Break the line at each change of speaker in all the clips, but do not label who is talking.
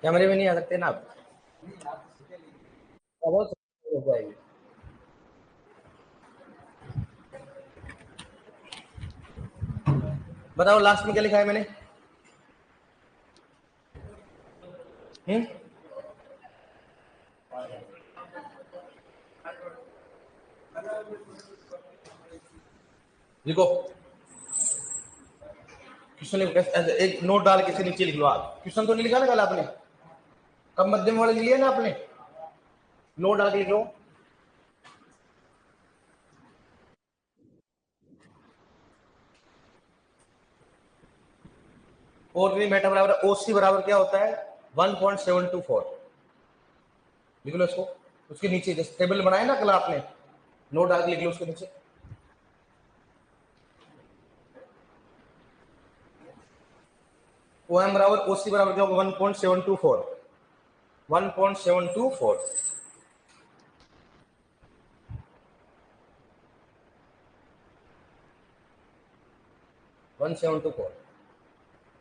कैमरे में नहीं आ सकते ना आप। बहुत हो जाएगी। बताओ लास्ट में क्या लिखा है मैंने। हम्म, लिखो। क्वेश्चन एक नोट डाल के नीचे लिख लो आप। क्वेश्चन तो नहीं लिखा ना कल आपने, कब मध्यम वाले लिया ना आपने, नोट डाल के लिख लो। ऑर्डिनरी मैटर बराबर ओसी बराबर क्या होता है 1.724। लिख लो इसको। उसके नीचे जैसे टेबल बनाए ना कल आपने, नोट डाल के लिख लो उसके नीचे। ओ एम बराबर ओसी बराबर क्या होगा 1.724। 1.724 1.724।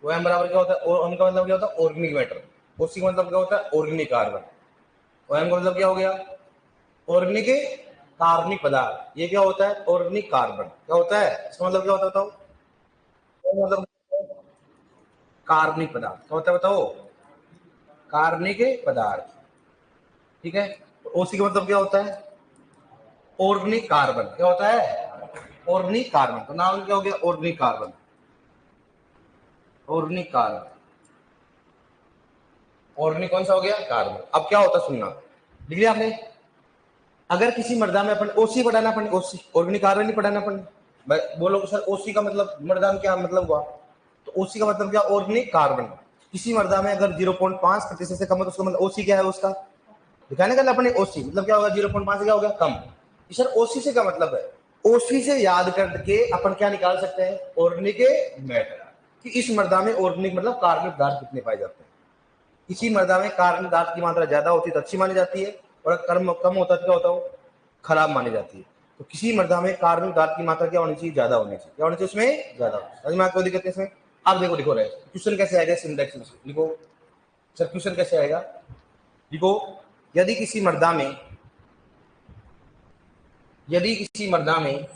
ओ एम बराबर क्या होता है, ओम का मतलब क्या होता है ऑर्गेनिक मैटर, ओसी का मतलब क्या होता है ऑर्गेनिक कार्बन। ओ एम का मतलब क्या हो गया ऑर्गेनिक कार्बनिक पदार्थ। ये क्या होता है ऑर्गेनिक कार्बन। क्या होता है इसका मतलब क्या होता है बताओ। मतलब कार्बनिक पदार्थ क्या होता है बताओ, कार्बनिक पदार्थ। ठीक है। तो ओसी का मतलब क्या होता है ऑर्गेनिक कार्बन। क्या होता है ऑर्गेनिक कार्बन। तो नाम क्या हो गया organic carbon. Organic carbon, organic कौन सा हो गया कार्बन। अब क्या होता है सुनना, लिख लिया आपने। अगर किसी मर्दा में अपन ओसी पढ़ाना, अपन ओसी ऑर्गेनिक कार्बन नहीं पढ़ाना अपन। बोलो सर ओसी का मतलब मर्दा में क्या मतलब हुआ, तो ओसी का मतलब क्या ऑर्गेनिक कार्बन। किसी मर्दा में अगर 0.5% से कम है तो उसका मतलब ओसी क्या है उसका, दिखाने का अपने ओसी मतलब क्या होगा 0.5 क्या हो गया कम। सर ओसी से क्या मतलब है, ओसी से याद करके अपन क्या निकाल सकते हैं ऑर्गेनिक मैटर, कि इस मर्दा में ऑर्गेनिक मतलब कार्बनिक पदार्थ कितने पाए जाते हैं। इसी मर्दा में कार्बनिक पदार्थ की मात्रा ज्यादा होती है तो अच्छी मानी जाती है, और कम कम होता है तो क्या होता है खराब मानी जाती है। तो किसी मर्दा में कार्बनिक पदार्थ की मात्रा क्या होनी चाहिए ज्यादा होनी चाहिए। क्या होनी चाहिए उसमें ज्यादा। समझ में आपको दिक्कत है इसमें। आप देखो लिखो रहे क्वेश्चन कैसे आएगा सिंटेक्स में लिखो। सर क्वेश्चन कैसे आएगा लिखो। यदि किसी मर्दा में, यदि किसी मर्दा में,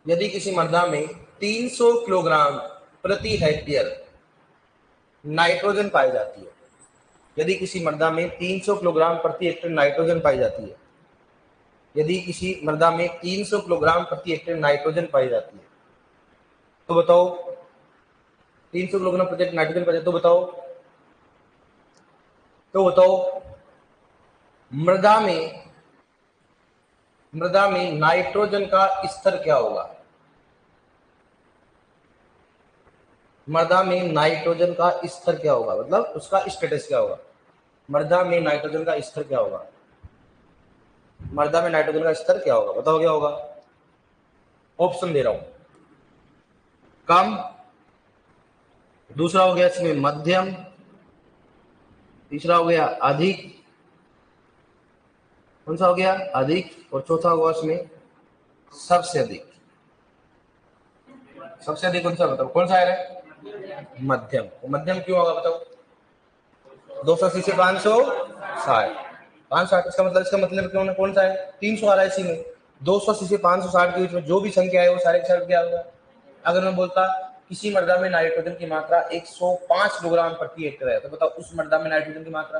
यदि किसी मर्दा में 300 किलोग्राम प्रति हेक्टेयर नाइट्रोजन पाई जाती है, यदि किसी मर्दा में 300 किलोग्राम प्रति हेक्टेयर नाइट्रोजन पाई जाती है, यदि किसी मर्दा में 300 किलोग्राम प्रति हेक्टेयर नाइट्रोजन पाई जाती है, तो बताओ 300 किलोग्राम प्रति हेक्टेयर नाइट्रोजन पाई जाती है, तो बताओ मृदा में, मृदा में नाइट्रोजन का स्तर क्या होगा। मृदा में नाइट्रोजन का स्तर क्या होगा मतलब उसका स्टेटस क्या होगा। मृदा में नाइट्रोजन का स्तर क्या होगा, मृदा में नाइट्रोजन का स्तर क्या होगा बताओ क्या होगा। ऑप्शन दे रहा हूं, कम, दूसरा हो गया इसमें मध्यम, तीसरा हो गया अधिक, कौन सा हो गया अधिक, और चौथा होगा इसमें सबसे अधिक। सबसे अधिक कौन सा बताओ कौन सा है मध्यम। मध्यम क्यों होगा बताओ। 280 से 560, 560 इसका मतलब कौन कौन सा है 300 आ रहा है इसी में। 280 से 560 के बीच में जो भी संख्या है वो सारे के सारे क्या होगा। अगर मैं बोलता किसी मर्दा में नाइट्रोजन की मात्रा 105 किलोग्राम प्रति हेक्टेयर है, तो बताओ उस मर्दा में नाइट्रोजन की मात्रा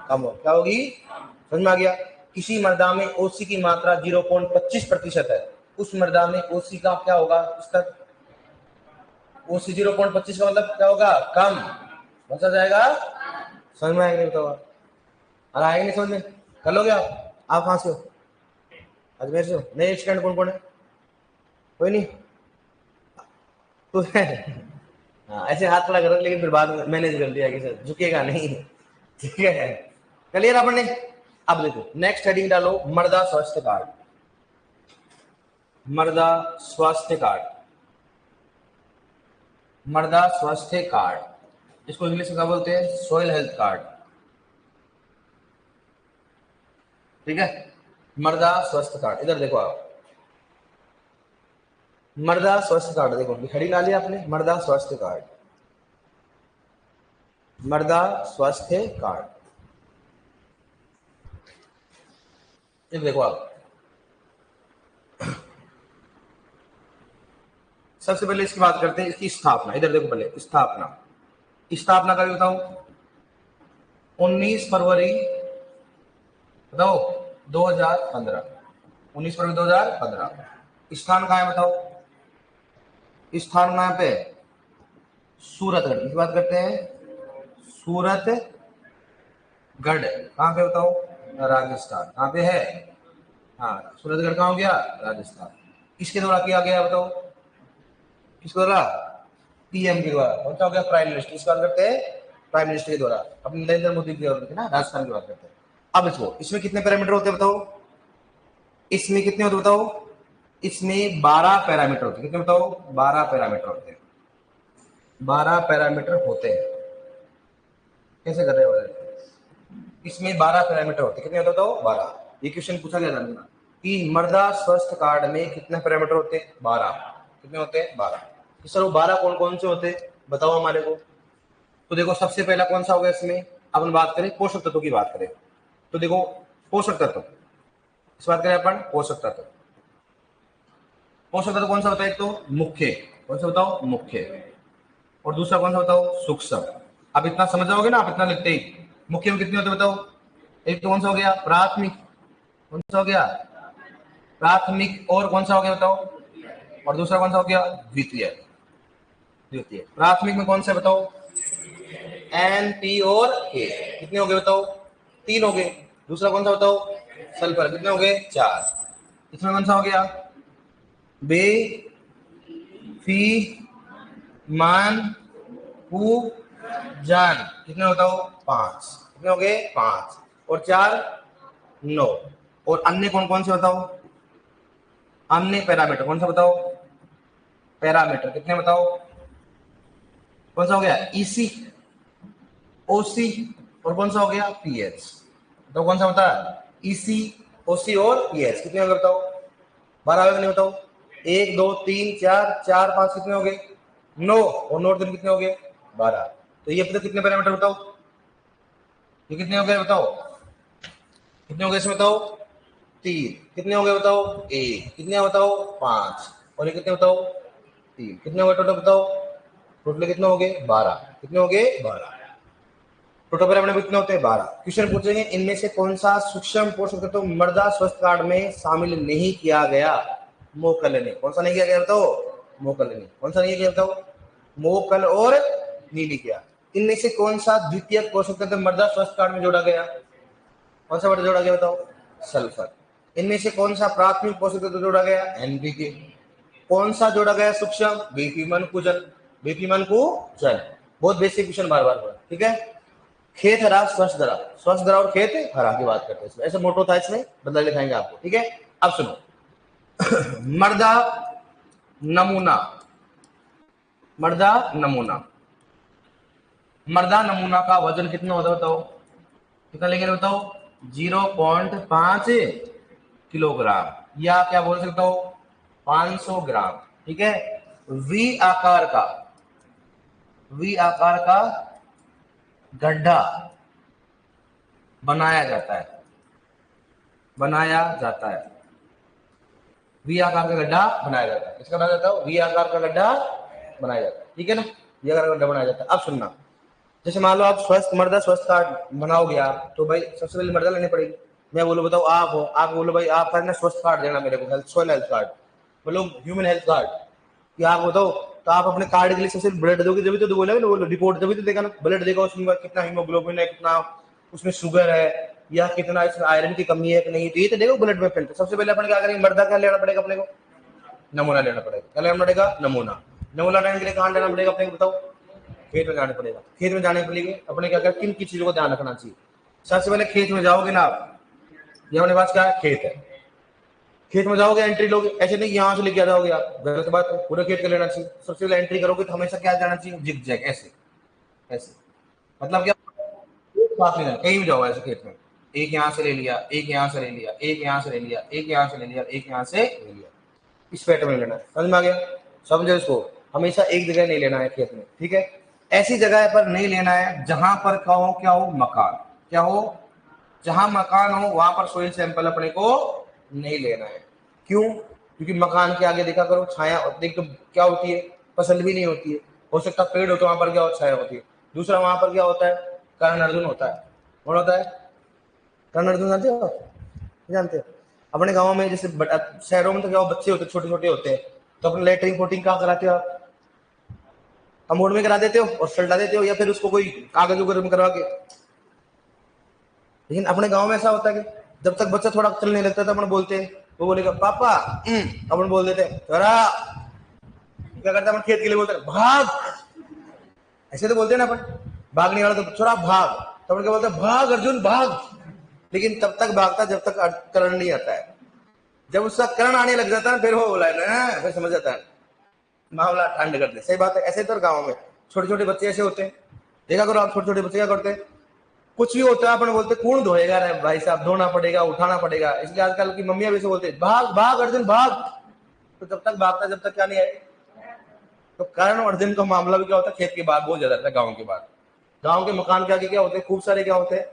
कम हो क्या होगी। समझ में आ गया। किसी मर्दा में ओसी की मात्रा 0.25% है, उस मर्दा में ओसी का क्या होगा स्तर, ओसी 0.25 का मतलब क्या होगा कम। बचा जाएगा। समझ में आएगा नहीं बताओ। और आएगा नहीं समझ में। कर लोगे आप कहाँ से हो, अजमेर से हो। नए स्टूडेंट कौन कौन है, कोई नहीं तो हाँ ऐसे हाथ खड़ा करो लेकिन फिर बाद में मैनेज कर दिया कि सर झुकेगा नहीं। ठीक है क्लियर अपन ने। अब देखो नेक्स्ट हेडिंग डालो मृदा स्वास्थ्य कार्ड। मृदा स्वास्थ्य कार्ड, मृदा स्वास्थ्य कार्ड, इसको इंग्लिश में क्या बोलते हैं सॉइल हेल्थ कार्ड। ठीक है मृदा स्वास्थ्य कार्ड, इधर देखो आप मृदा स्वास्थ्य कार्ड देखो खड़ी डाली आपने मृदा स्वास्थ्य कार्ड। मृदा स्वास्थ्य कार्ड। ये देखो आप, सबसे पहले इसकी बात करते हैं, इसकी स्थापना। इधर देखो पहले स्थापना, स्थापना का भी बताओ। 19 फरवरी बताओ 2015, 19 फरवरी 2015। स्थान कहाँ है बताओ? स्थान कहाँ पे? सूरतगढ़ की बात करते हैं। सूरतगढ़ कहाँ पे बताओ? राजस्थान। कहाँ पे है? हाँ, सूरतगढ़ कहाँ हो गया? राजस्थान। किसके द्वारा किया गया बताओ? किसके द्वारा? पीएम के द्वारा। कौन सा हो गया? Prime minister. किसकी बात करते हैं? प्राइम मिनिस्टर के द्वारा, अपने नरेंद्र मोदी की द्वारा ना, राजस्थान की बात करते हैं। अब इसमें कितने पैरामीटर होते हैं बताओ? इसमें कितने होते बताओ? इसमें 12 पैरामीटर होते हैं। कितने बताओ? 12 पैरामीटर होते हैं। 12 पैरामीटर होते हैं। कैसे कर रहे हो? इसमें 12 पैरामीटर होते हैं। कितने होते बताओ? 12। ये क्वेश्चन पूछा गया था कि मृदा स्वास्थ्य कार्ड में कितने पैरामीटर होते हैं? 12। कितने होते हैं? 12। तो सर वो 12 कौन कौन से होते हैं बताओ हमारे को? तो देखो सबसे पहला कौन सा होगा इसमें? अपन बात करें पोषक तत्वों की बात करें तो देखो, पोषक तत्व, इस बात करें अपन पोषक तत्व। पोषक तत्व कौन सा होता है? एक तो मुख्य, कौन सा बताओ? मुख्य। और दूसरा कौन सा बताओ? सूक्ष्म। अब इतना समझ जाओगे ना आप, इतना लिखते ही। मुख्य में कितने होते बताओ? एक तो कौन सा हो गया? प्राथमिक। कौन सा हो गया? प्राथमिक। और कौन सा हो गया बताओ? और दूसरा कौन सा हो गया? द्वितीय। द्वितीय। प्राथमिक में कौन सा बताओ? एन, पी और के। कितने हो गए बताओ? 3 हो गए। दूसरा कौन सा बताओ? सल्फर। कितने हो गए? 4। इसमें कौन सा हो गया? बे, फी, मान, पू, जान। कितने बताओ? 5। कितने हो गए? 5 और 4 9। और अन्य कौन कौन से बताओ? अन्य पैरामीटर कौन सा बताओ? पैरामीटर कितने बताओ? कौन सा हो गया? ईसी, ओसी और कौन सा हो गया? पीएच। तो कौन सा बता? ईसी, ओसी और पीएच। कितने हो गए बताओ? 12 हो गए। नहीं बताओ? 1 2 3 4 4 5 कितने हो गए? 9 और 9 दिन कितने हो गए? 12। तो ये पता कितने पैरामीटर बताओ? ये कितने हो गए बताओ? कितने हो गए इसमें बताओ? 3। कितने हो गए बताओ? 1। कितने बताओ? 5। और ये कितने बताओ? 3। कितने हो गए टोटल बताओ? टोटल कितने हो गए? 12। कितने हो गए? 12। टोटल पैरामीटर कितने होते हैं? 12। क्वेश्चन पूछेंगे इनमें से कौन सा सूक्ष्म पोषक तत्व मृदा स्वास्थ्य कार्ड में शामिल नहीं किया गया? मोकलनी। कौन सा नहीं किया गया बताओ? मोकलनी। कौन सा नहीं किया बताओ? मोकल और नीली किया। इनमें से कौन सा द्वितीय पोषक तत्व मृदा स्वास्थ्य कार्ड में जोड़ा गया? कौन सा वर्ड जोड़ा गया बताओ? सल्फर। इनमें से कौन सा प्राथमिक पोषक तत्व जोड़ा गया? एनपीके। कौन सा जोड़ा गया सूक्ष्म? बीपीमन कुजन। बीपीमन कुजन। बहुत बेसिक क्वेश्चन बार बार। ठीक है। खेत हरा स्वस्थ धरा, स्वस्थ धरा और खेत हरा की बात करते हैं इसमें। ऐसा मोटो था इसमें, बदला लिखाएंगे आपको। ठीक है। अब सुनो मृदा नमूना। मृदा नमूना, मृदा नमूना का वजन कितना होता है बताओ? कितना लेंगे बताओ? 0.5 किलोग्राम या क्या बोल सकता हो? 500 ग्राम। ठीक है। वी आकार का, वी आकार का गड्ढा बनाया जाता है, बनाया जाता है। वी आकार का गड्ढा बनाया जाता है। इसका बनाया जाता है, वी आकार का गड्ढा बनाया जाता है। ठीक है ना? वी आकार का गड्ढा बनाया जाता है। अब सुनना, जैसे मान लो आप स्वस्थ मृदा स्वास्थ्य कार्ड बनाओगे आप, तो भाई सबसे पहले मृदा लेनी पड़ेगी। मैं बोलो बताओ आप हो, आप बोलो भाई आप ना स्वस्थ कार्ड देना मेरे को, हेल्थ, सॉइल हेल्थ कार्ड, बोलो ह्यूमन हेल्थ कार्ड। कि आप बताओ, तो आप अपने कार्ड के लिए सबसे ब्लड दोगे जब तो बोलेगा ना, बोलो रिपोर्ट जब तो देगा ना, ब्लड देगा, उसमें कितना हीमोग्लोबिन है, कितना उसमें शुगर है, या कितना इसमें आयरन की कमी है कि नहीं, तो ये तो देखो ब्लड में फिल्टर। सबसे पहले अपन क्या करेंगे? मृदा क्या लेना पड़ेगा अपने को? नमूना लेना पड़ेगा। क्या लेना पड़ेगा? नमूना। नमूना लेने के लिए कहाँ लेना पड़ेगा अपने को बताओ? खेत में जाना पड़ेगा। खेत में जाने के लिए अपने क्या किन किन चीजों को ध्यान रखना चाहिए? सबसे पहले खेत में जाओगे ना आप, ये अपने पास क्या है? खेत है। खेत में जाओगे, एंट्री लोगे, ऐसे नहीं यहाँ से लेके आ जाओगे आप, गलत बात है। पूरे खेत का लेना चाहिए। सबसे पहले एंट्री करोगे तो हमेशा क्या जाना चाहिए? जिग जैग, ऐसे ऐसे। मतलब क्या? साथ में कहीं भी जाओ ऐसे खेत में, एक यहाँ से ले लिया, एक यहाँ से ले लिया, एक यहाँ से ले लिया, एक यहाँ से ले लिया, एक यहाँ से ले लिया, इस पैटर्न में लेना है। समझ में आ गया? समझो इसको, हमेशा एक जगह नहीं लेना है खेत में। ठीक है। ऐसी जगह पर नहीं लेना है जहां पर क्या हो मकान, क्या हो, जहां मकान हो वहां पर सोइल सैंपल अपने को नहीं लेना है। क्यों? क्योंकि मकान के आगे देखा करो छाया, देख तो क्या होती है, पसंद भी नहीं होती है। हो सकता है पेड़ हो तो वहां पर क्या हो, छाया होती है। दूसरा वहां पर क्या होता है, कर्ण अर्जुन होता है। कौन होता है? कर्ण अर्जुन जानते हो? जानते हो? अपने गाँव में जैसे शहरों में तो क्या बच्चे होते, छोटे छोटे होते हैं, तो अपने लेटरिंग फोटिंग कहाँ कराते हो आप? कमोड में करा देते हो और सल्टा देते हो, या फिर उसको कोई कागज वगैरह में करवा के। लेकिन अपने गांव में ऐसा होता है कि जब तक बच्चा थोड़ा चलने लगता है तो अपन बोलते हैं, वो बोलेगा पापा, अपन बोल देते हैं चला। क्या करता है अपन, खेत के लिए बोलते हैं भाग, ऐसे तो बोलते हैं ना अपन। भागने वाला तो छोड़ा भाग, तो अपन क्या बोलते हैं, भाग अर्जुन भाग। लेकिन तब तक भागता जब तक करण नहीं आता है। जब उसका करण आने लग जाता है फिर वो बोला है ना, फिर समझ जाता है, मामला ठंड कर दे। सही बात है। ऐसे तो गाँव में छोटे छोटे बच्चे ऐसे होते हैं, देखा करो आप, छोटे छोटे बच्चे क्या करते हैं, कुछ भी होता है अपन बोलते कौन धोएगा रे भाई साहब, धोना पड़ेगा, उठाना पड़ेगा। इसलिए आजकल की मम्मियां भी से बोलते भाग भाग अर्जुन भाग। तो जब तक भागता जब तक क्या नहीं आए। तो कर्ण और अर्जुन का मामला भी क्या होता है, खेत के बाद बहुत ज्यादा था, गाँव के बाद। गाँव के मकान के आगे क्या होते हैं, खूब सारे क्या होते हैं,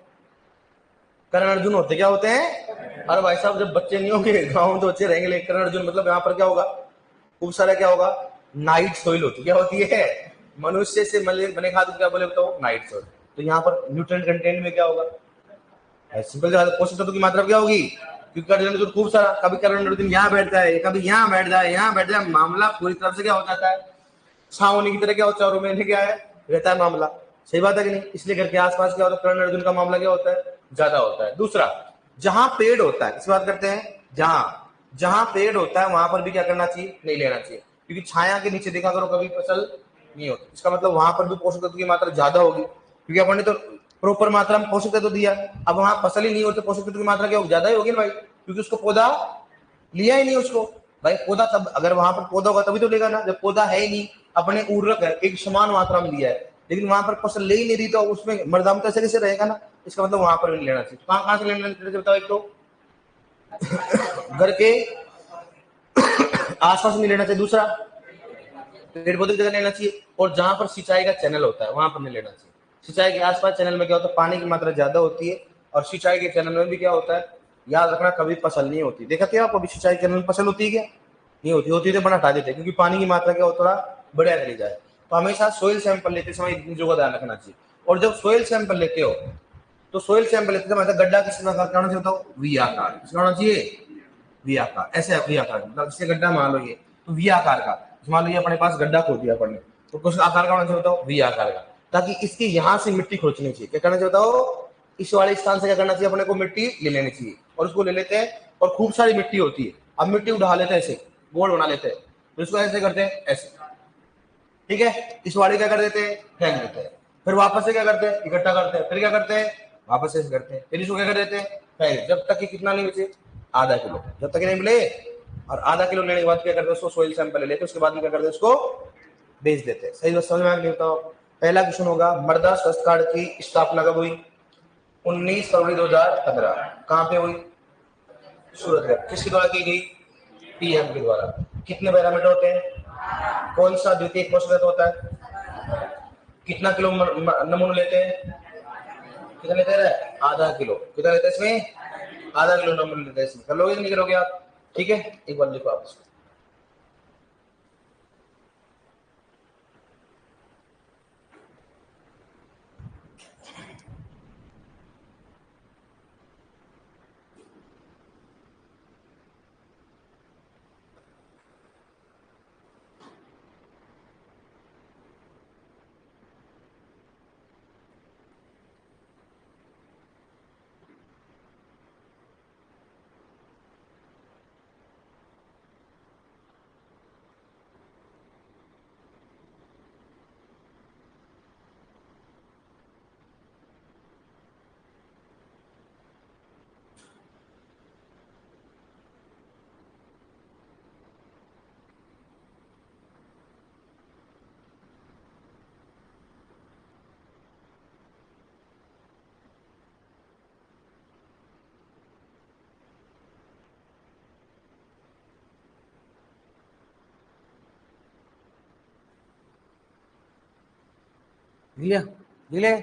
कर्ण अर्जुन होते, क्या होते हैं। अरे भाई साहब जब बच्चे नहीं होंगे गाँव में तो बच्चे रहेंगे, लेकिन कर्ण अर्जुन मतलब यहाँ पर क्या होगा, खूब सारा क्या होगा, नाइट सोइल होती, क्या होती है, मनुष्य से बने खाद को क्या बोले बताओ, नाइट सोइल। तो यहाँ पर न्यूट्रिएंट कंटेंट में क्या होगा, सिंपल सी बात है, पोषक तत्व की मात्रा क्या होगी, क्योंकि कर्ण अर्जुन खूब सारा, कभी कर्ण अर्जुन यहाँ बैठता है, कभी यहाँ बैठ जाए, यहाँ बैठ जाए, मामला पूरी तरह से क्या हो जाता है, छावनी की तरह क्या होता है, चारों महीने क्या है, रहता है मामला। सही बात है कि नहीं? इसलिए घर के आसपास क्या होता है, कर्ण अर्जुन का मामला क्या होता है, ज्यादा होता है। दूसरा, जहां पेड़ होता है, इस बात करते हैं, जहां जहां पेड़ होता है वहां पर भी क्या करना चाहिए, नहीं लेना चाहिए। क्योंकि छाया के नीचे देखा करो कभी फसल नहीं होती, इसका मतलब वहां पर भी पोषक तत्व की मात्रा ज्यादा होगी, क्योंकि अपन ने तो प्रॉपर मात्रा में पोषक तत्व दिया। अब वहां फसल ही नहीं होती, पोषक तत्व की मात्रा क्या होगी, ज्यादा ही होगी ना भाई, क्योंकि उसको पौधा लिया ही नहीं उसको। भाई पौधा तब, अगर वहां पर पौधा होगा तभी तो लेगा ना, जब पौधा है ही नहीं, अपने उर्वरक है एक समान मात्रा में दिया है, लेकिन वहां पर फसल ले ही नहीं रही, तो उसमें मरदाम तो ऐसे कैसे रहेगा ना। इसका मतलब वहां पर भी नहीं लेना चाहिए। कहां कहां से लेना चाहिए बताओ, एक तो घर के आसपास नहीं लेना चाहिए, दूसरा पेड़ पौधे की जगह लेना चाहिए, और जहां पर सिंचाई का चैनल होता है वहां पर नहीं लेना चाहिए। सिंचाई के आसपास चैनल में क्या होता है, पानी की मात्रा ज्यादा होती है, और सिंचाई के चैनल में भी क्या होता है, याद रखना कभी फसल नहीं होती। देखा क्या आप, अभी सिंचाई चैनल में फसल होती है क्या, नहीं होती, होती तो बना हटा देते, क्योंकि पानी की मात्रा क्या हो, थोड़ा बढ़िया चली जाए। तो हमेशा सोइल सैंपल लेते समय इन चीजों का ध्यान रखना चाहिए। और जब सोइल सैंपल लेते हो, तो सोइल सैंपल लेते समय गड्ढा किस प्रकार का होना चाहिए बताओ, वी आकार, किसका होना चाहिए, वी आकार। ऐसे वी आकार, मतलब जैसे गड्ढा मान लो ये, तो वी आकार का, मान लो ये अपने पास गड्ढा खोद दिया अपन ने, तो कुछ आकार का होना चाहिए बताओ, वी आकार का, ताकि इसके यहाँ से मिट्टी खोचनी चाहिए। क्या करना चाहिए बताओ, इस वाले स्थान से क्या करना चाहिए, अपने को मिट्टी ले लेनी चाहिए, और उसको ले लेते हैं, और खूब सारी मिट्टी होती है, अब मिट्टी उठा लेते हैं, ऐसे गोल बना लेते हैं, तो इसको ऐसे करते हैं ऐसे, ठीक है। इस वाले क्या कर देते हैं, फेंक देते हैं, फिर वापस से क्या करते हैं, इकट्ठा करते हैं, फिर क्या करते हैं, वापस से करते हैं, फिर इसको क्या कर देते हैं, फेंक, जब तक कि कितना नहीं बचे, आधा किलो, जब तक नहीं मिले। और आधा किलो लेने के बाद क्या करते हैं, उसको सोइल सैंपल ले लेते हैं, उसके बाद में क्या करते हैं, उसको बेच देते हैं। सही बात समझ में आ गई बताओ। पहला क्वेश्चन होगा, मृदा स्वास्थ्य कार्ड की स्थापना कब हुई, 19 फरवरी 2015। कहाँ पे हुई, सूरत में। किसके द्वारा की गई, पीएम के द्वारा। कितने पैरामीटर होते हैं, कौन सा द्वितीय पोषक तत्व होता है, कितना किलो नमूना लेते हैं, कितना लेते हैं, आधा किलो, कितना लेते हैं इसमें, आधा किलो नमूना लेते हैं इसमें। कर लोगे नहीं करोगे आप, ठीक है, एक बार लिखो आप इसको। लिया लिया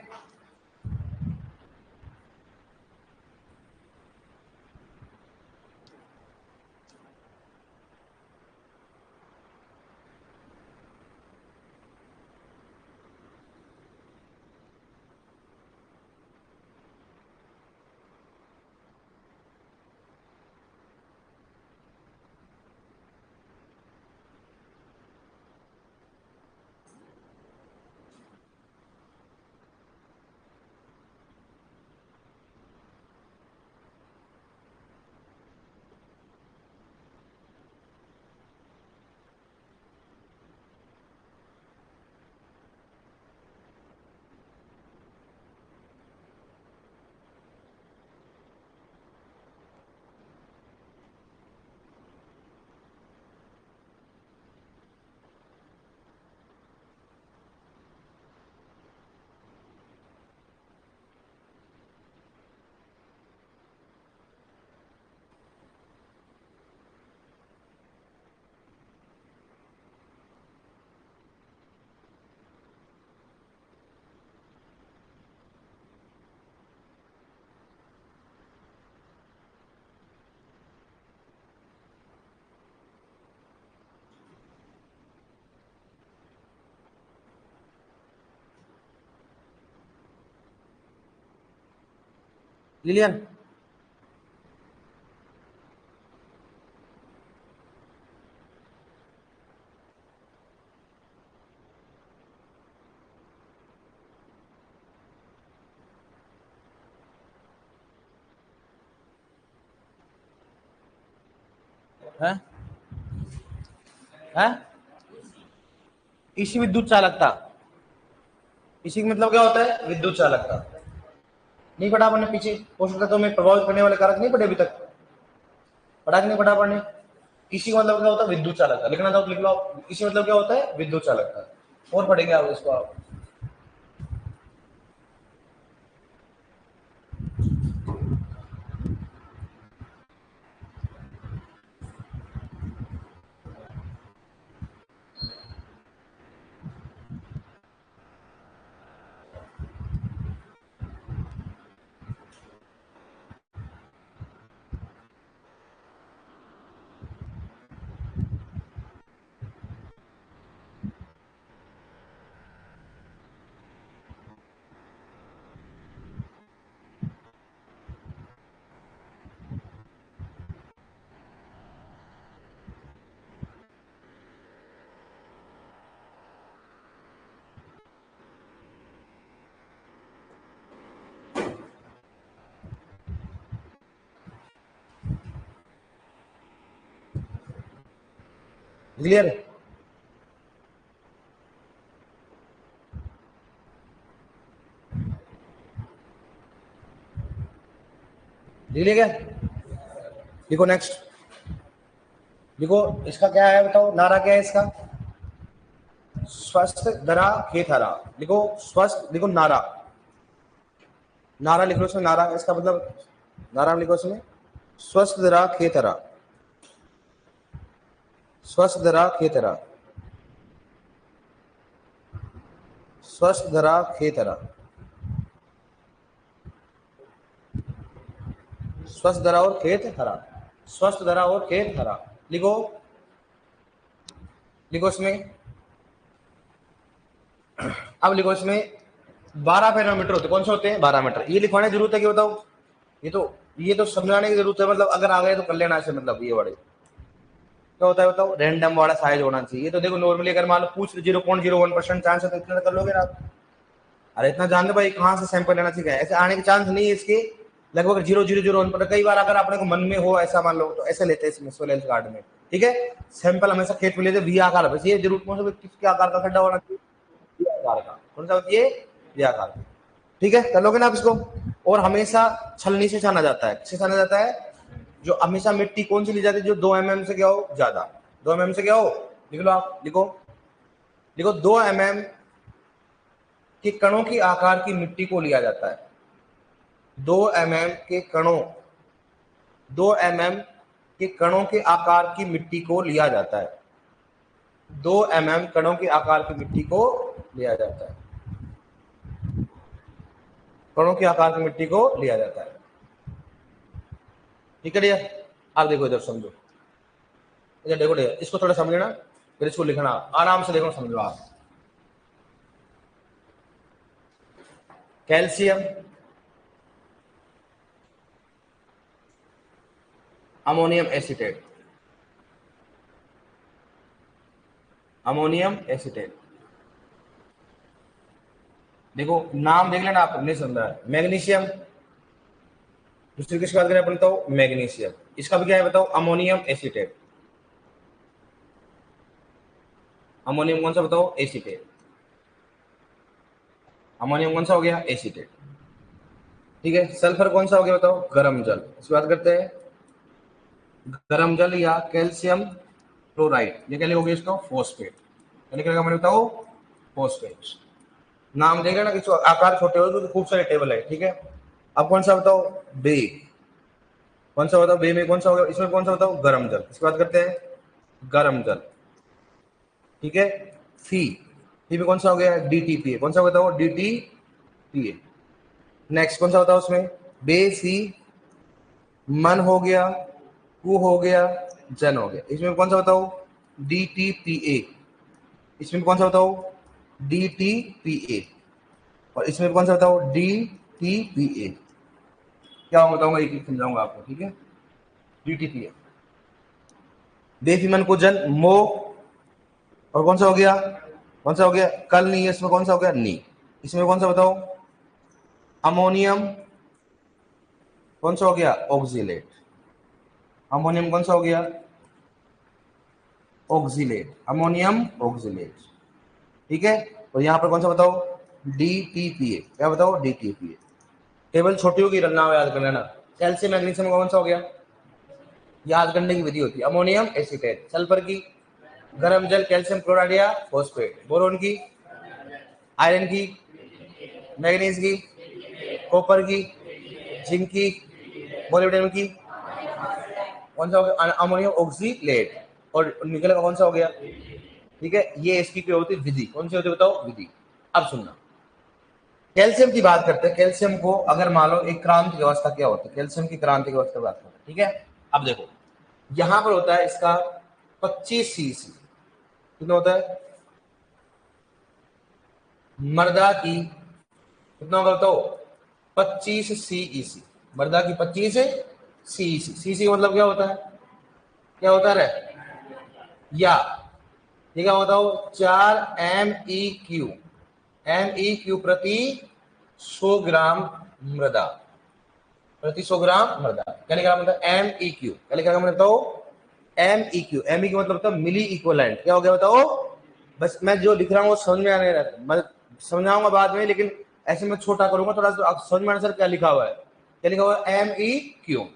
लिलियन है है इसी विद्युत चालकता, इसी का मतलब क्या होता है? विद्युत चालकता। नहीं पढ़ा आपने पीछे? पोषक तत्वों में प्रभावित करने वाले कारक नहीं पढ़े अभी तक? पढ़ा कि नहीं पढ़ा आपने? इसी का मतलब क्या होता है? विद्युत चालकता। लिखना था तो लिख लो आप। इसी मतलब क्या होता है? विद्युत चालकता। और पढ़ेंगे आप इसको आप। क्लियर है? लिख लिया क्या? लिखो नेक्स्ट। लिखो इसका क्या है बताओ, नारा क्या है इसका? स्वस्थ धरा खेत हरा। लिखो स्वस्थ, लिखो नारा, नारा लिख लो इसमें। नारा इसका मतलब, नारा लिखो इसमें, स्वस्थ धरा खेत हरा, स्वस्थ धरा खेत हरा, स्वस्थ धरा खेत हरा, स्वस्थ धरा और खेत हरा, स्वस्थ धरा और खेत हरा। लिखो, लिखो इसमें, अब लिखो इसमें 12 पैरामीटर होते, कौन से होते हैं? 12 मीटर। ये लिखवाने की जरूरत है कि बताओ? ये तो समझाने की जरूरत है, मतलब अगर आ गए तो कर लेना ऐसे, मतलब ये बड़े क्या होता है बताओ? रैंडम वाला साइज होना चाहिए। तो देखो नॉर्मली अगर मान लो पूछ 0.01% चांस है तो इतना कर लोगे ना आप? अरे इतना जान दो भाई, कहाँ से सैंपल लेना चाहिए, ऐसे आने के चांस नहीं है इसके, लगभग 0.001। कई बार अगर अपने को मन में हो ऐसा मान लो तो ऐसे लेते हैं इसमें सोलेंस कार्ड में, ठीक है? सैंपल हमेशा खेत में लेते वी आकार, बस ये जरूर कौन सा किसके आकार का खड्डा होना चाहिए? वी आकार का। कौन सा होती है? वी आकार का। ठीक है, कर लोगे ना आप इसको? और हमेशा छलनी से छाना जाता है। किससे छाना जाता है? जो हमेशा मिट्टी कौन सी ली जाती है? जो 2 mm से क्या हो ज्यादा, 2 mm से क्या हो, लिख लो आप। लिखो, लिखो 2 mm के कणों की आकार की मिट्टी को लिया जाता है। 2 mm के कणों, 2 mm के कणों के आकार की मिट्टी को लिया जाता है। 2 mm कणों के आकार की मिट्टी को लिया जाता है। कणों के आकार की मिट्टी को लिया जाता है। ठीक है डियर, आप देखो इधर समझो, इधर देखो डियर, इसको थोड़ा समझना फिर इसको लिखना, आराम से देखो समझो आप। Calcium, ammonium acetate, ammonium acetate, देखो नाम देख लेना आप, नहीं समझा है। मैग्नीशियम, दूसरी किसकी बात करें अपन, बताओ मैग्नीशियम, इसका भी क्या है बताओ, अमोनियम एसीटेट। अमोनियम कौन सा बताओ, एसीटेट। अमोनियम कौन सा हो गया, एसीटेट। ठीक है, सल्फर कौन सा हो गया बताओ, गर्म जल। इसकी बात करते हैं, गर्म जल या कैल्शियम क्लोराइड, ये क्या लिखोगे इसको, फॉस्फेट। क्या लिखेगा मैंने बताओ, फॉस्फेट। नाम देख लेना, किसी आकार छोटे हो तो खूब सारे टेबल है। ठीक है, अब कौन सा बताओ, बे, कौन सा बताओ, बे में कौन सा होगा, इसमें कौन सा बताओ, गर्म जल। इसकी बात करते हैं, गर्म जल। ठीक है, फी, फी में कौन सा हो गया, डीटीपीए। कौन सा बताओ, डीटीपीए। नेक्स्ट कौन सा बताओ उसमें, बे, सी, मन हो गया, कु हो गया, जन हो गया। इसमें कौन सा बताओ, डीटीपीए। इसमें कौन सा बताओ, डीटीपीए। और इसमें कौन सा बताओ, डीटीपीए। क्या बताऊंगा, एक एक समझाऊंगा आपको। ठीक है, डीटीपीए, बेफीमन को जन, मो। और कौन सा हो गया, कौन सा हो गया, कल नहीं है, इसमें कौन सा हो गया, नी। इसमें कौन सा बताओ, अमोनियम कौन सा हो गया, ऑक्जिलेट। अमोनियम कौन सा हो गया, ऑक्जिलेट, अमोनियम ऑक्जिलेट। ठीक है, और यहां पर कौन सा बताओ, डीटीपीए। क्या बताओ, डीटीपीए। टेबल छोटी होगी, नाम याद कर लेना। कैल्शियम मैग्नीशियम कौन सा हो गया, याद करने की विधि होती है, अमोनियम एसीटेट। सल्फर की, गर्म जल, कैल्शियम क्लोराइड या फॉस्फेट। बोरोन की, आयरन की, मैग्नीज की, कॉपर की, जिंक की, मोलिब्डेनम की, कौन सा हो गया, अमोनियम ऑक्सीलेट। और निकल का कौन सा हो गया। ठीक है, ये इसकी क्या होती है, विधि। कौन सी होती है बताओ, विधि। अब सुनना, कैल्शियम की बात करते हैं। कैल्शियम को अगर मान लो एक क्रांतिक अवस्था, क्या होता है, कैल्शियम की क्रांतिक अवस्था बात करते हैं। ठीक है, अब देखो यहां पर होता है इसका 25 सीसी, कितना होता है, मर्दा की कितना होगा बताओ, 25 सीईसी। मर्दा की 25 सीईसी। सीसी का मतलब क्या होता है, क्या होता है, या ठीक है बताओ, 4 MEQ, MEQ प्रति 100 ग्राम मृदा, प्रति 100 ग्राम मृदा। क्या लिखा मतलब MEQ, क्या लिखा मैंने बताओ, MEQ। MEQ मतलब बताओ मिली इक्वलेंट। क्या हो गया बताओ, बस मैं जो लिख रहा हूँ वो समझ में आने रहा, मैं समझाऊंगा बाद में, लेकिन ऐसे मैं छोटा करूंगा थोड़ा सा, आप समझ में आने सर क्या लिखा हुआ है, क्या लिखा हुआ है, MEQ।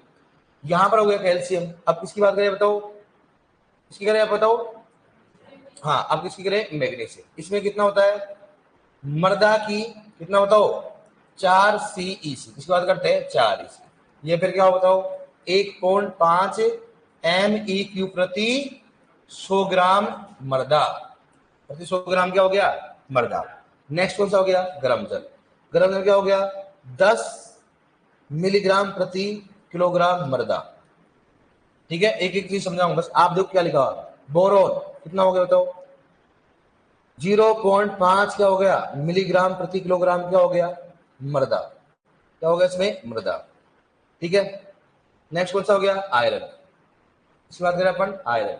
यहां पर हो गया कैल्शियम। अब किसकी बात करें बताओ, किसकी करें आप बताओ, हाँ अब किसकी करें, मैग्नीशियम। इसमें कितना होता है, मर्दा की कितना बताओ, 4 CEC। किसकी बात करते हैं, 4 EC। ये फिर क्या हो बताओ, 1.5 MEQ प्रति 100 ग्राम मर्दा, प्रति 100 ग्राम क्या हो गया, मर्दा। नेक्स्ट कौन सा हो गया, गरम जल। गरम जल क्या हो गया, 10 मिलीग्राम प्रति किलोग्राम मर्दा। ठीक है, एक एक चीज समझाऊंगा, बस आप देखो क्या लिखा हुआ। बोरोन कितना हो गया बताओ, 0.5 क्या हो गया, मिलीग्राम प्रति किलोग्राम क्या हो गया, मृदा। क्या हो गया इसमें, मृदा। ठीक है, नेक्स्ट कौन सा हो गया, आयरन। इसकी बात करें अपन, आयरन।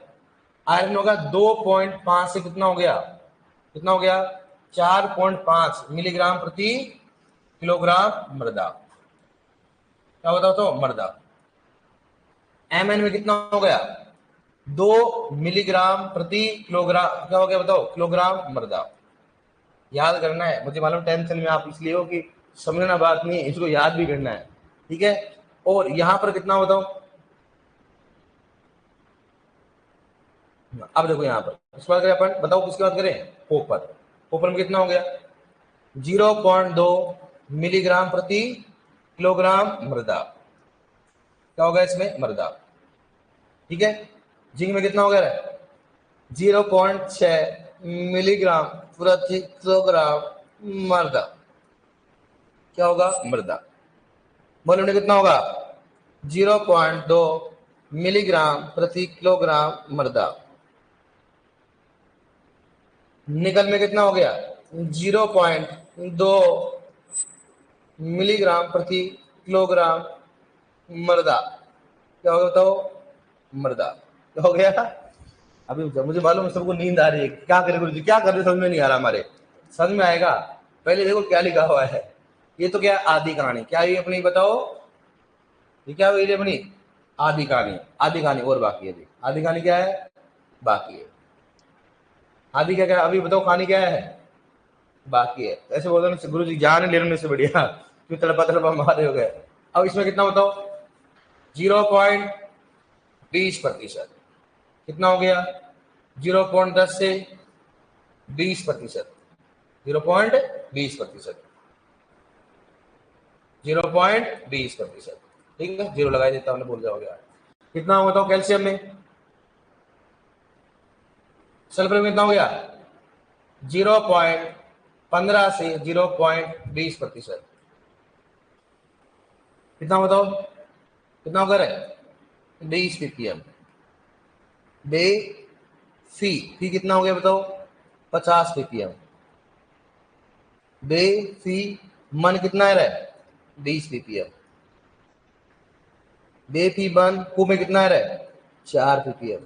आयरन होगा 2.5 से कितना हो गया, कितना हो गया, 4.5 मिलीग्राम प्रति किलोग्राम मृदा। क्या बताओ तो, मृदा। Mn में कितना हो गया, 2 मिलीग्राम प्रति किलोग्राम, क्या हो गया बताओ, किलोग्राम मृदा। याद करना है, मुझे मालूम टेंशन में आप इसलिए हो कि समझना बात नहीं है, इसको याद भी करना है। ठीक है, और यहां पर कितना बताओ, अब देखो यहां पर इस बात करें अपन, बताओ किसकी बात करें, कॉपर। कॉपर में कितना हो गया, 0.2 मिलीग्राम प्रति किलोग्राम मृदा। क्या होगा इसमें, मृदा। ठीक है, जिंक में कितना हो गया, 0.6 मिलीग्राम प्रति किलोग्राम मृदा। क्या होगा, मृदा। वॉल्यूम कितना होगा, 0.2 मिलीग्राम प्रति किलोग्राम मृदा। निकल में कितना हो गया, 0.2 मिलीग्राम प्रति किलोग्राम मृदा। क्या होगा बताओ, मृदा। क्या हो गया, अभी मुझे मालूम है सबको नींद आ रही है, क्या करें गुरु जी, क्या कर रहे, समझ में नहीं आ रहा हमारे। समझ में आएगा, पहले देखो क्या लिखा हुआ है। ये तो क्या आदि कहानी, क्या ये अपनी बताओ, ये क्या हुई अपनी आदि कहानी। आदि कहानी और बाकी है, आदि कहानी क्या है, बाकी है। आदि क्या क्या अभी बताओ, कहानी क्या है, बाकी है। ऐसे बोल रहे गुरु जी जान लेने से बढ़िया क्यों तड़पा मारे हो गए। अब इसमें कितना बताओ, 0.20%। कितना हो गया, 0.10 से 20%, 0.20%, 0.20%। ठीक है, जीरो लगा देता हूँ, बोल जाओगे। कितना हो बताओ कैल्शियम में, सल्फर में कितना हो गया, 0.15 से 0.20%। कितना बताओ, कितना होकर है, 20 ppm। बे फी कितना हो गया बताओ, 50 ppm। बे फी मन कितना है, 20 ppm। बे फी मन कु में कितना है, 4 ppm।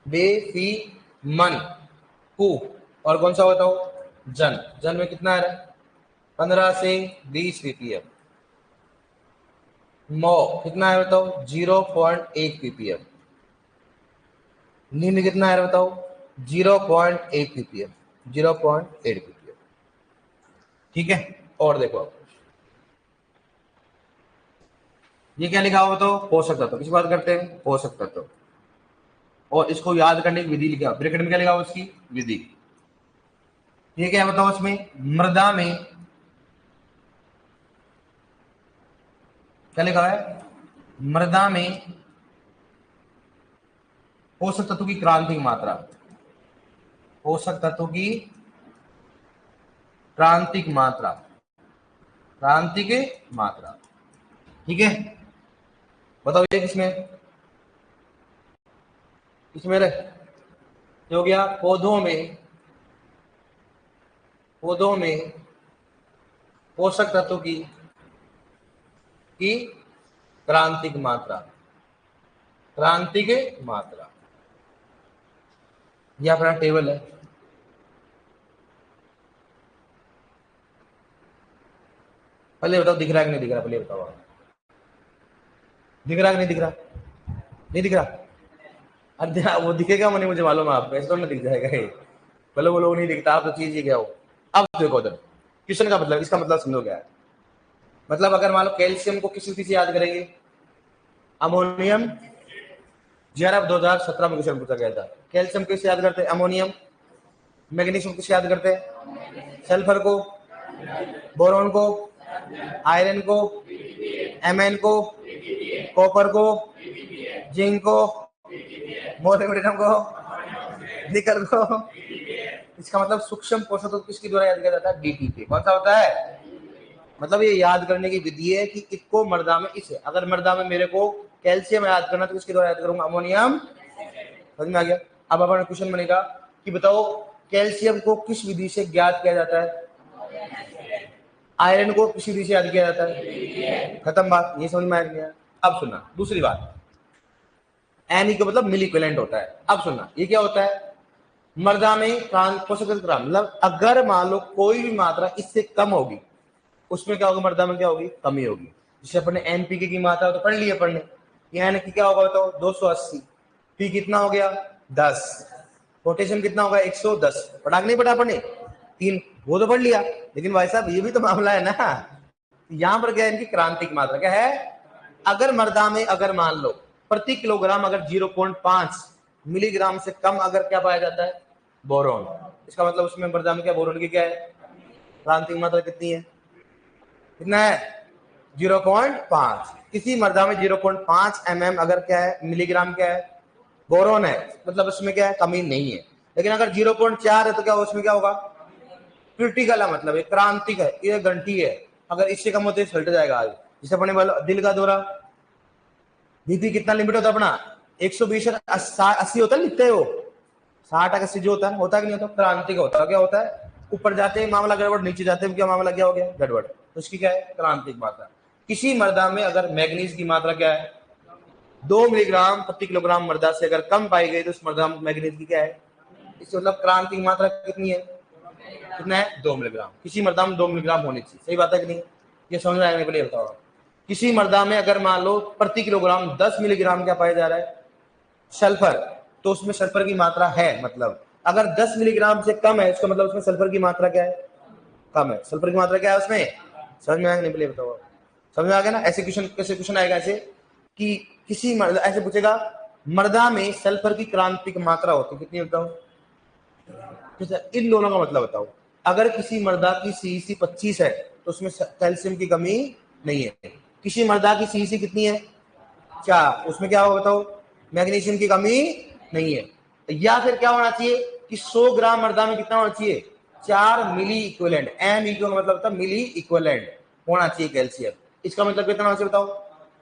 बे फी मन कु और कौन सा बताओ, जन। जन में कितना है, 15 से 20 ppm। मो कितना है बताओ, 0.1 ppm। नी में कितना है बताओ, 0.8 ppm, 0.8 ppm। ठीक है, और देखो ये क्या लिखा हुआ बताओ, पोषक तत्व। किसी बात करते हैं, पोषक तत्व। और इसको याद करने की विधि लिखा, ब्रैकेट में क्या लिखा हुआ, उसकी विधि। ये क्या बताओ, इसमें मृदा में क्या लिखा है, मृदा में पोषक तत्व की क्रांतिक मात्रा, पोषक तत्व की क्रांतिक मात्रा, क्रांतिक मात्रा। ठीक है, बताओ ये किसमें, किसमें रे, हो गया पौधों में, पौधों में पोषक तत्व की क्रांतिक मात्रा, क्रांतिक मात्रा। ये अपना टेबल है। पहले बताओ दिख रहा है कि नहीं दिख रहा, पहले बताओ, दिख रहा है कि नहीं दिख रहा, नहीं दिख रहा। अरे वो दिखेगा मुझे, मुझे मालूम है आपको, ऐसे तो नहीं दिख जाएगा ये। पहले वो लोग नहीं दिखता, आप तो चीज ही क्या हो। अब देखो उधर क्वेश्चन का मतलब, इसका मतलब समझो क्या है। मतलब अगर मान लो कैल्शियम को किस विधि से याद करेंगे, अमोनियम। JRF 2017 में क्वेश्चन पूछा गया था, कैल्शियम किससे याद करते हैं, अमोनियम। मैग्नीशियम किससे याद करते हैं, सल्फर को। बोरॉन को, आयरन को, एमएन को, कॉपर को, जिंक को, मोलिब्डेनम को, निकल को। इसका मतलब सूक्ष्म पोषक तत्व किसके द्वारा याद किया जाता है, DTK। कौन सा होता है, मतलब ये याद करने की विधि है कि इसको मृदा में, इसे अगर मृदा में मेरे को कैल्शियम याद करना तो किसके द्वारा याद करूंगा, अमोनियम। समझ में आ गया। अब अपना क्वेश्चन बनेगा कि बताओ कैल्शियम को किस विधि से ज्ञात किया जाता है, आयरन को किस विधि से याद किया जाता है। खत्म बात, ये समझ में आ गया। अब सुनना दूसरी बात, एन का मतलब मिल इक्विवेलेंट होता है। अब सुनना ये क्या होता है, मृदा में पोषक तत्व, मतलब अगर मान लो कोई भी मात्रा इससे कम होगी, उसमें क्या होगा, मृदा में क्या होगी, कमी होगी। जिसे अपने एनपीके की मात्रा तो पढ़ लिया पढ़ने, एन की क्या होगा बताओ, 280। पी कितना हो गया, 10। पोटेशियम कितना होगा, 110। पढ़ा नहीं पढ़ा अपने, 3 वो तो पढ़ लिया। लेकिन भाई साहब ये भी तो मामला है ना, यहां पर क्या है, इनकी क्रांतिक मात्रा क्या है। अगर मृदा में अगर मान लो प्रति किलोग्राम अगर 0.5 मिलीग्राम से कम अगर क्या पाया जाता है, बोरोन, इसका मतलब उसमें मृदा में क्या बोरोन की क्या है, क्रांतिक मात्रा कितनी है, कितना है, 0.5। किसी मृदा में 0.5 mm अगर क्या है, मिलीग्राम क्या है, बोरोन है, मतलब उसमें क्या है, कमी नहीं है। लेकिन अगर 0.4 है तो क्या उसमें क्या होगा, क्रिटिकल है, मतलब ये क्रांतिक है, ये घंटी है, अगर इससे कम होते छलट जाएगा आज। जिसे अपने बोलो दिल का दौरा, बीपी कितना लिमिट होता है अपना 120 80 होता है, लिखते हो 60-80 जो होता है कि नहीं होता, क्रांति का होता है। क्या होता है, ऊपर जाते हैं मामला गड़बड़, नीचे जाते हैं क्या मामला क्या हो गया गड़बड़, तो इसकी क्या है क्रांतिक मात्रा। किसी मर्दा में अगर मैग्नीज की मात्रा क्या है 2 मिलीग्राम प्रति किलोग्राम मर्दा से अगर कम पाई गई तो उस मर्दा में मैग्नीज की क्या है, इससे मतलब क्रांतिक मात्रा कितनी है, कितना है 2 मिलीग्राम। किसी मर्दा में 2 मिलीग्राम होनी चाहिए, सही बात है कि नहीं, ये समझ में आने के लिए बताओ। किसी मर्दा में अगर मान लो प्रति किलोग्राम 10 मिलीग्राम क्या पाया जा रहा है सल्फर, तो उसमें सल्फर की मात्रा है, मतलब अगर 10 मिलीग्राम से कम है इसका मतलब उसमें सल्फर की मात्रा क्या है कम है। सल्फर की मात्रा क्या है उसमें, समझ में आएगा नहीं, पहले बताओ। समझ में आ गया ना, ऐसे क्वेश्चन कैसे क्वेश्चन आएगा ऐसे कि किसी मर्दा ऐसे पूछेगा मर्दा में सल्फर की क्रांतिक मात्रा होती कितनी, बताओ। इन दोनों का मतलब बताओ, अगर किसी मर्दा की सीईसी 25 है तो उसमें कैल्शियम की कमी नहीं है, किसी मर्दा की सीईसी कितनी है 4, उसमें क्या होगा बताओ, मैग्नीशियम की कमी नहीं है। या फिर क्या होना चाहिए कि 100 ग्राम मर्दा में कितना होना चाहिए 4 मिली इक्विवेलेंट, एम इक्वल मतलब होता है मिली इक्विवेलेंट होना चाहिए कैल्शियम। इसका मतलब कितना होना चाहिए बताओ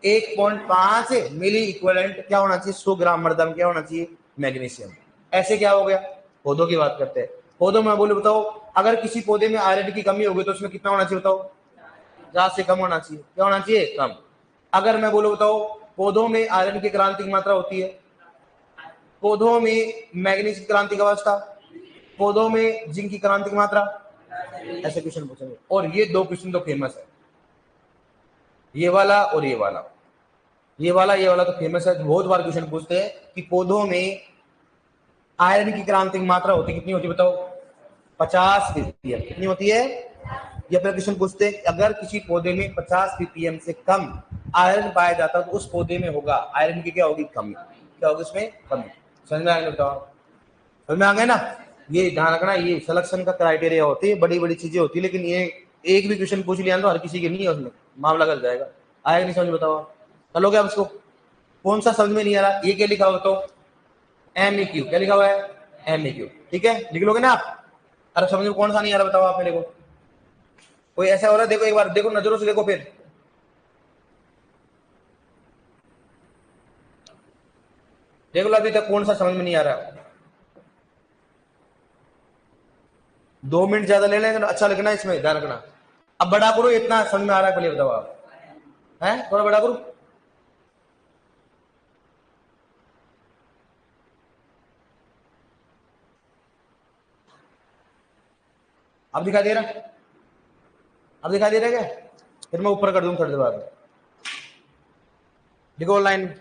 1.5 मिली इक्विवेलेंट क्या होना चाहिए 100 ग्राम मर्दा में क्या होना चाहिए मैग्नीशियम। ऐसे क्या हो गया, पौधों की बात करते हैं। पौधों में बोले बताओ अगर किसी पौधे में आयरन की कमी होगी तो उसमें कितना होना चाहिए बताओ, 50 से कम होना चाहिए, क्या होना चाहिए कम। अगर मैं बोलूं बताओ पौधों में आयरन की क्रांतिक मात्रा होती है, पौधों में मैग्नीज की क्रांतिक अवस्था, पौधों में जिंक की क्रांतिक मात्रा, ऐसे क्वेश्चन पूछेंगे। और ये दो क्वेश्चन तो फेमस है, ये वाला और ये वाला, ये वाला तो फेमस है, बहुत बार क्वेश्चन पूछते हैं कि पौधों में आयरन की क्रांतिक मात्रा होती कितनी होती बताओ 50 ppm, कितनी होती है। ये फिर क्वेश्चन पूछते हैं अगर किसी पौधे में 50 ppm से कम आयरन पाया जाता तो उस पौधे में होगा आयरन की क्या होगी कमी, क्या होगी उसमें कमी। समझ में आएगा बताओ, समझ में आ गया ना। ये ध्यान रखना, ये सिलेक्शन का क्राइटेरिया होती है, बड़ी बड़ी चीजें होती है, लेकिन ये एक भी क्वेश्चन पूछ लिया तो हर किसी के नहीं है, उसमें मामला कर जाएगा। आएगा नहीं समझ, बताओ चलोगे अब इसको। कौन सा समझ में नहीं आ रहा, ये क्या लिखा हो तो एम ई क्यू, क्या लिखा हुआ है एम ई क्यू, ठीक है लिख लोगे ना आप। अरे समझ में कौन सा नहीं आ रहा बताओ आप मेरे को, कोई ऐसा हो रहा है देखो, एक बार देखो नजरों से देखो, फिर देख लो अभी तक कौन सा समझ में नहीं आ रहा। 2 मिनट ज्यादा ले लेंगे, अच्छा लिखना इसमें ध्यान रखना। अब बड़ा करो, इतना समझ में आ रहा है पहले बताओ आप, है थोड़ा बड़ा करो। अब दिखा दे रहा, अब दिखा दे रहा है क्या, फिर मैं ऊपर कर दूं थोड़ी देर बाद, देखो ऑनलाइन।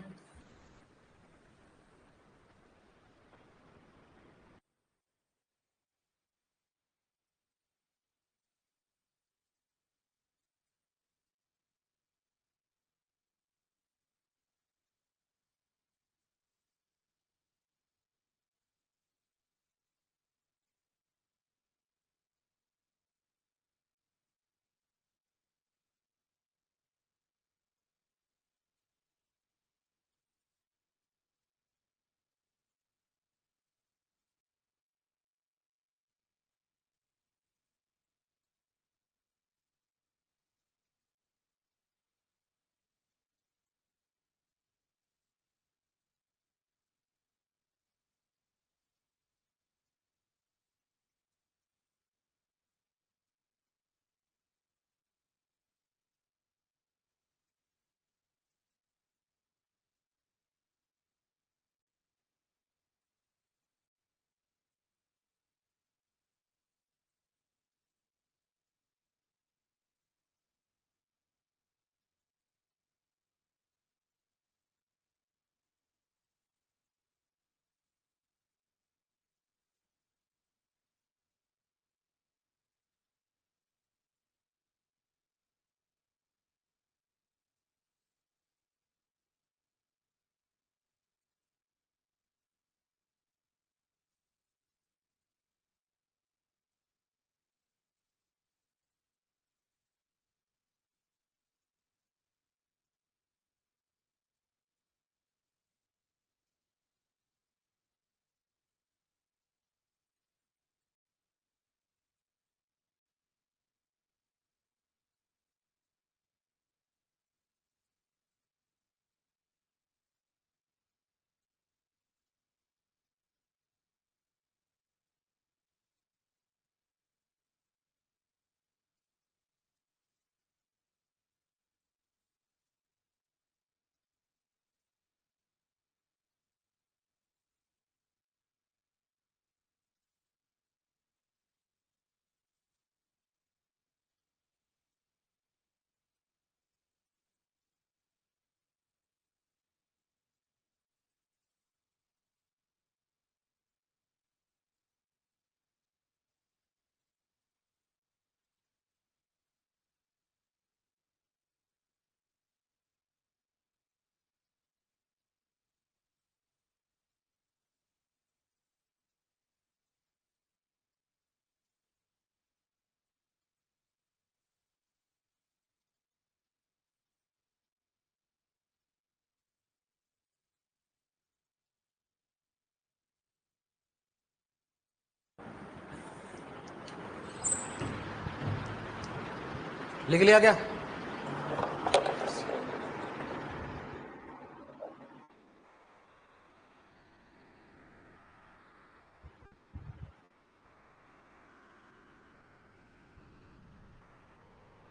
लिख लिया क्या?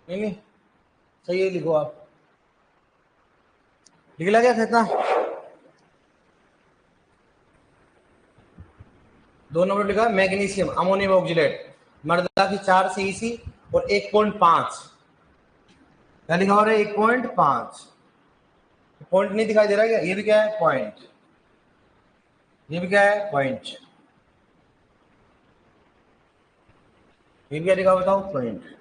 नहीं नहीं, सही है, लिखो आप। लिख लिया क्या कितना? 2 नंबर लिखा मैग्नीशियम अमोनियम ऑक्सीलेट, मर्दा की 4 CEC और 1.5। क्या लिखा हो रहा है? 1.5। पॉइंट नहीं दिखाई दे रहा है क्या? ये भी क्या है? पॉइंट। ये भी क्या है? पॉइंट। ये भी क्या लिखा? बताओ। पॉइंट।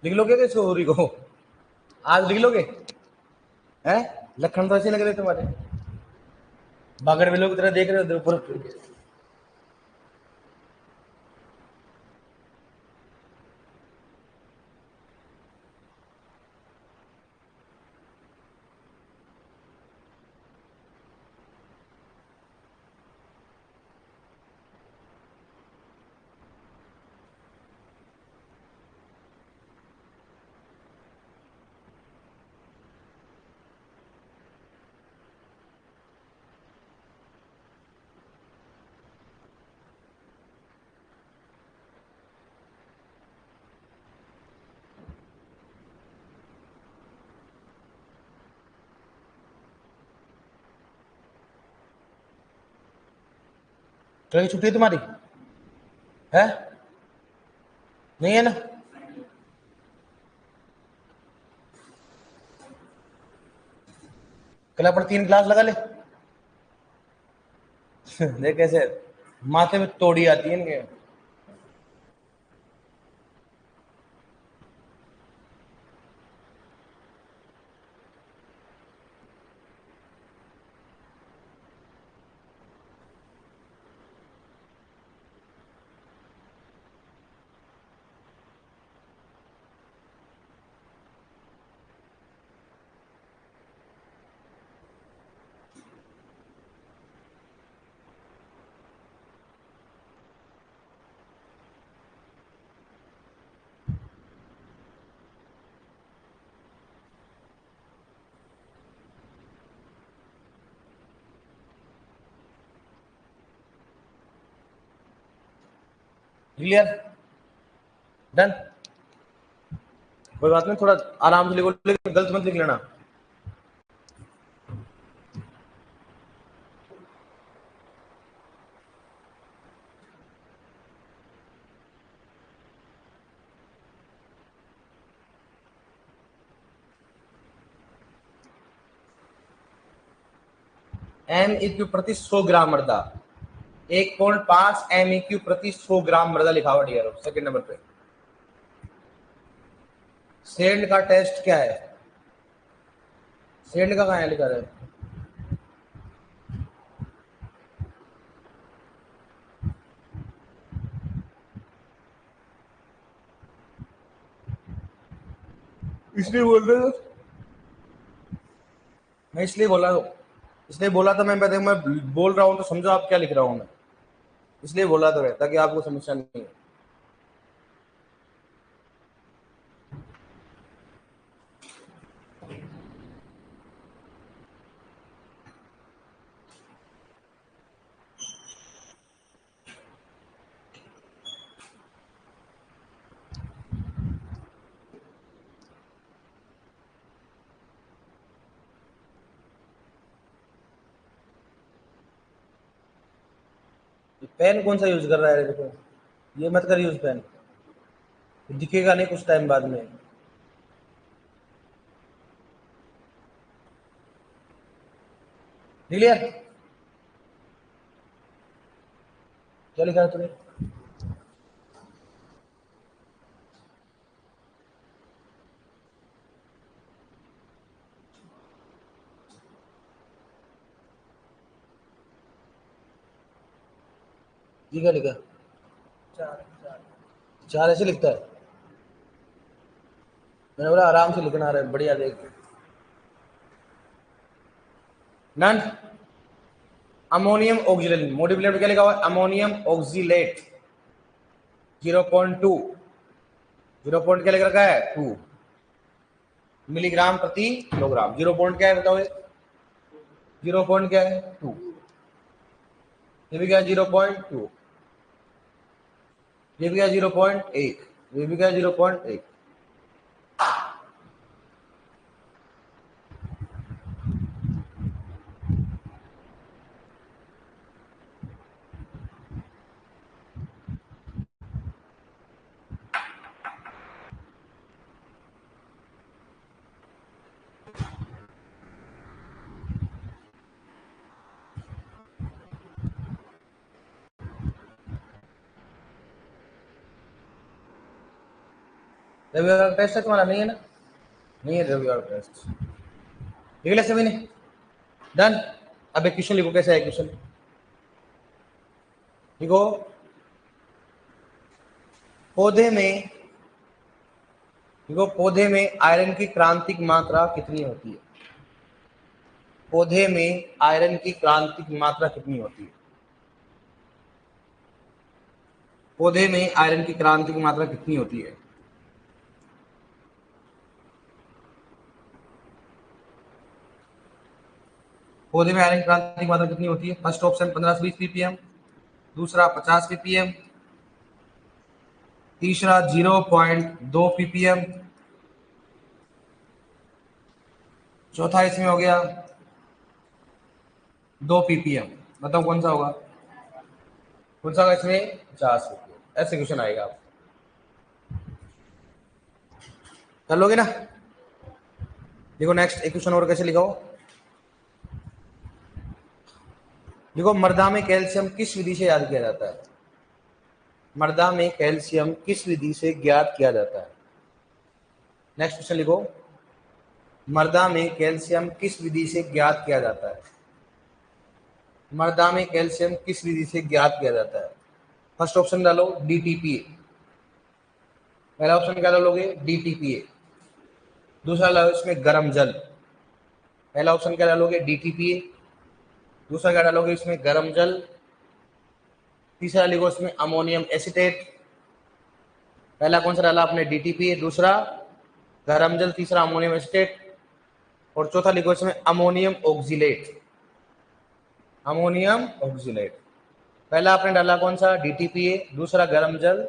लिख लोगे क्या चोरी को? आज लिख लोगे? हैं? लखन तो अच्छे लग रहे तुम्हारे। बागड़ में लोग तेरा देख रहे हो ऊपर। कल की छुट्टी है तुम्हारी? है? नहीं है ना? कल अपन 3 क्लास लगा ले। देख कैसे माथे में तोड़ी आती है इनके। क्लियर? डन? कोई बात नहीं, थोड़ा आराम से लिखो, लेकिन गलत मत लिख लेना। MEQ प्रति 100 ग्राम मृदा। 1.5 MEQ प्रति 100 ग्राम मृदा लिखा हुआ डियर। सेकंड नंबर पे सेंड का टेस्ट क्या है? सेंड का कहाँ है लिखा है? इसलिए बोल रहे हो? मैं इसलिए बोला, इसलिए बोला था मैं बोल रहा हूँ तो समझो आप क्या लिख रहा हूँ मैं। इसलिए बोला तो है ताकि आपको समस्या नहीं हो। पेन कौन सा यूज कर रहा है? देखो, ये मत कर यूज पेन, दिखेगा नहीं कुछ टाइम बाद में। क्लियर? क्या लिखा है तुमने? ये क्या लिखा? चार ऐसे लिखता है? मैंने बोला आराम से लिखना रहा है, बढ़िया देख। नन अमोनियम ऑक्सीलेट, मोटिव क्या लिखा हुआ है? अमोनियम ऑक्सीलेट 0.2, 0 पॉइंट क्या लिख रखा है? 2 मिलीग्राम प्रति किलोग्राम। 0 पॉइंट क्या है बताओ? 0 पॉइंट क्या है? 2। ये भी क्या? 0.2। ये भी क्या? 0.1। ये भी क्या? 0.1। रविवार का टेस्ट है तुम्हारा? नहीं है ना? नहीं है रविवार का टेस्ट। लिख लिया सभी ने? डन। अब एक क्वेश्चन लिखो। कैसा है क्वेश्चन? लिखो, पौधे में, देखो पौधे में आयरन की क्रांतिक मात्रा कितनी होती है? पौधे में आयरन की क्रांतिक मात्रा कितनी होती है? पौधे में आयरन की क्रांतिक मात्रा कितनी होती है? पौधे में आयरन की क्रांतिक मात्रा कितनी होती है? फर्स्ट ऑप्शन 15 से 20 ppm, दूसरा 50 ppm, तीसरा 0.2 ppm, चौथा इसमें हो गया 2 ppm। बताओ कौन सा होगा? कौन सा होगा इसमें? 50 ppm। ऐसे क्वेश्चन आएगा आप कर लोगे ना? देखो नेक्स्ट एक क्वेश्चन और कैसे लिखा हो। देखो, मृदा में कैल्शियम किस विधि से याद किया जाता है? मृदा में कैल्शियम किस विधि से ज्ञात किया जाता है? नेक्स्ट क्वेश्चन लिखो, मृदा में कैल्शियम किस विधि से ज्ञात किया जाता है? मृदा में कैल्शियम किस विधि से ज्ञात किया जाता है? फर्स्ट ऑप्शन डालो डीटीपीए। पहला ऑप्शन क्या डालोगे? डीटीपीए। दूसरा डालो इसमें गर्म जल। पहला ऑप्शन क्या डालोगे? डीटीपीए। दूसरा क्या डालोगे इसमें? गर्म जल। तीसरा लिखो इसमें अमोनियम एसिटेट। पहला कौन सा डाला आपने? डीटीपीए। दूसरा गर्म जल। तीसरा अमोनियम एसिटेट। और चौथा लिखो इसमें अमोनियम ऑक्सीलेट। Ammonium oxalate. पहला आपने डाला कौन सा? डीटीपीए। दूसरा गर्म जल।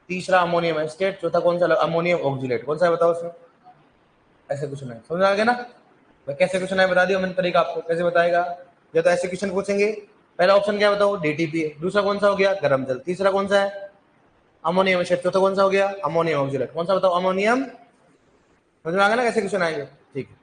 तीसरा अमोनियम एसिटेट। चौथा कौन सा? Ammonium oxalate. कौन सा है बताओ उसमें? ऐसे क्वेश्चन है, समझ आ गया ना? मैं कैसे क्वेश्चन है बता दिया मैंने तरीका आपको, कैसे बताएगा। या तो ऐसे क्वेश्चन पूछेंगे, पहला ऑप्शन क्या बताओ? डीटीपीए। दूसरा कौन सा हो गया? गर्म जल। तीसरा कौन सा है? Ammonium acid. चौथा कौन सा हो गया? Ammonium oxalate. कौन सा बताओ? अमोनियम। समझ में आ गया ना कैसे क्वेश्चन आएंगे? ठीक है।